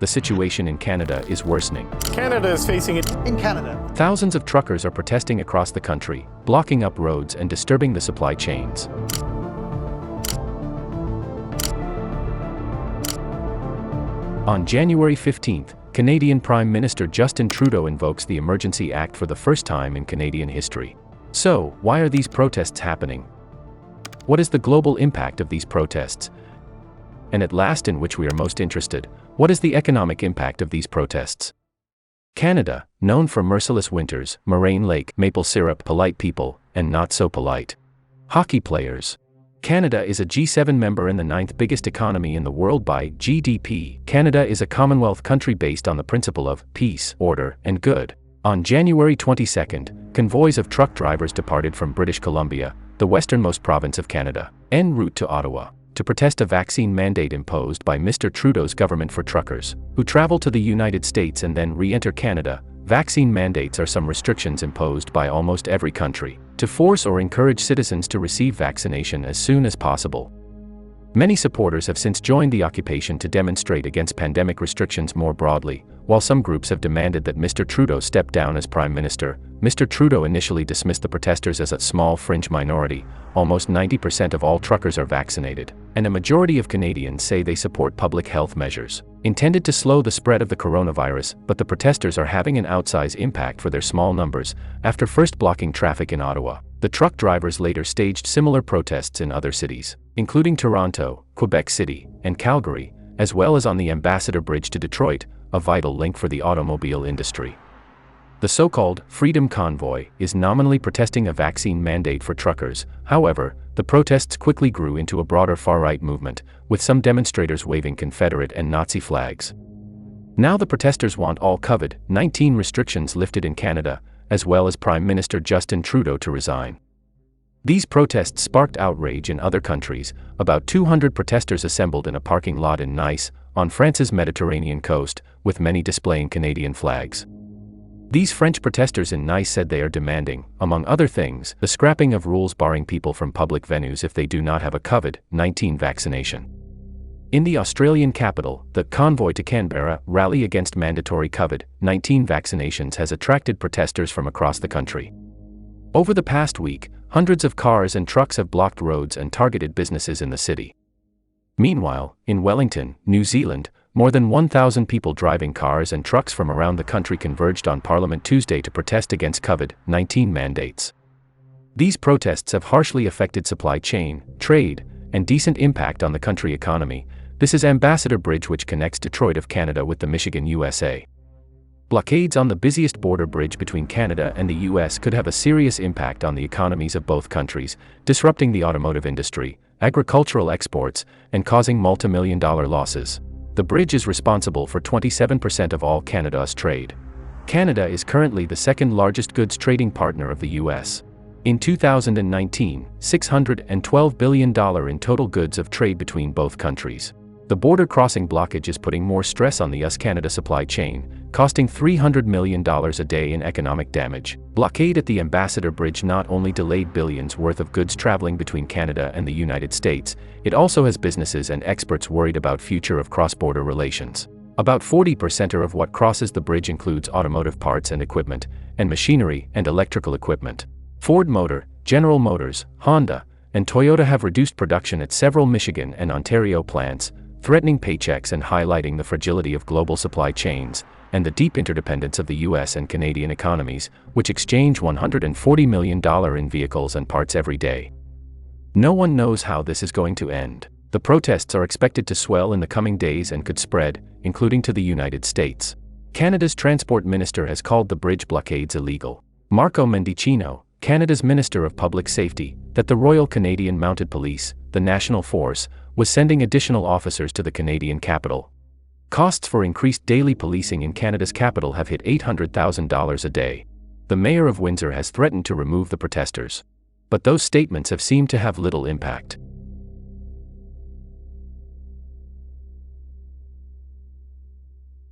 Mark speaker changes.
Speaker 1: The situation in Canada is worsening.
Speaker 2: Canada is facing it.
Speaker 3: In Canada,
Speaker 1: Thousands of truckers are protesting across the country, blocking up roads and disturbing the supply chains. On January 15th, Canadian Prime Minister Justin Trudeau invokes the Emergency Act for the first time in Canadian history. So, why are these protests happening? What is the global impact of these protests? And at last, in which we are most interested, what is the economic impact of these protests? Canada, known for merciless winters, Moraine Lake, maple syrup, polite people, and not so polite hockey players. Canada is a G7 member and the 9th biggest economy in the world by GDP. Canada is a commonwealth country based on the principle of peace, order, and good. On January 22nd, convoys of truck drivers departed from British Columbia, the westernmost province of Canada, en route to Ottawa, to protest a vaccine mandate imposed by Mr. Trudeau's government for truckers who travel to the United States and then re-enter Canada. Vaccine mandates are some restrictions imposed by almost every country to force or encourage citizens to receive vaccination as soon as possible. Many supporters have since joined the occupation to demonstrate against pandemic restrictions more broadly, while some groups have demanded that Mr. Trudeau step down as Prime Minister. Mr. Trudeau initially dismissed the protesters as a small fringe minority. Almost 90% of all truckers are vaccinated, and a majority of Canadians say they support public health measures intended to slow the spread of the coronavirus, but the protesters are having an outsized impact for their small numbers. After first blocking traffic in Ottawa, the truck drivers later staged similar protests in other cities, including Toronto, Quebec City, and Calgary, as well as on the Ambassador Bridge to Detroit, a vital link for the automobile industry. The so-called Freedom Convoy is nominally protesting a vaccine mandate for truckers. However, the protests quickly grew into a broader far-right movement, with some demonstrators waving Confederate and Nazi flags. Now the protesters want all COVID-19 restrictions lifted in Canada, as well as Prime Minister Justin Trudeau to resign. These protests sparked outrage in other countries. About 200 protesters assembled in a parking lot in Nice, on France's Mediterranean coast, with many displaying Canadian flags. These French protesters in Nice said they are demanding, among other things, the scrapping of rules barring people from public venues if they do not have a COVID-19 vaccination. In the Australian capital, the Convoy to Canberra rally against mandatory COVID-19 vaccinations has attracted protesters from across the country. Over the past week, hundreds of cars and trucks have blocked roads and targeted businesses in the city. Meanwhile, in Wellington, New Zealand, more than 1,000 people driving cars and trucks from around the country converged on Parliament Tuesday to protest against COVID-19 mandates. These protests have harshly affected supply chain, trade, and decent impact on the country economy. This is Ambassador Bridge, which connects Detroit of Canada with the Michigan, USA. Blockades on the busiest border bridge between Canada and the US could have a serious impact on the economies of both countries, disrupting the automotive industry, agricultural exports, and causing multi-million-dollar losses. The bridge is responsible for 27% of all Canada's trade. Canada is currently the second largest goods trading partner of the US. In 2019, $612 billion in total goods of trade between both countries. The border crossing blockage is putting more stress on the US-Canada supply chain, costing $300 million a day in economic damage. Blockade at the Ambassador Bridge not only delayed billions worth of goods traveling between Canada and the United States, it also has businesses and experts worried about future of cross-border relations. About 40% of what crosses the bridge includes automotive parts and equipment, and machinery and electrical equipment. Ford Motor, General Motors, Honda, and Toyota have reduced production at several Michigan and Ontario plants, threatening paychecks and highlighting the fragility of global supply chains, and the deep interdependence of the US and Canadian economies, which exchange $140 million in vehicles and parts every day. No one knows how this is going to end. The protests are expected to swell in the coming days and could spread, including to the United States. Canada's Transport Minister has called the bridge blockades illegal. Marco Mendicino, Canada's Minister of Public Safety, that the Royal Canadian Mounted Police, the national force, was sending additional officers to the Canadian capital. Costs for increased daily policing in Canada's capital have hit $800,000 a day. The mayor of Windsor has threatened to remove the protesters. But those statements have seemed to have little impact.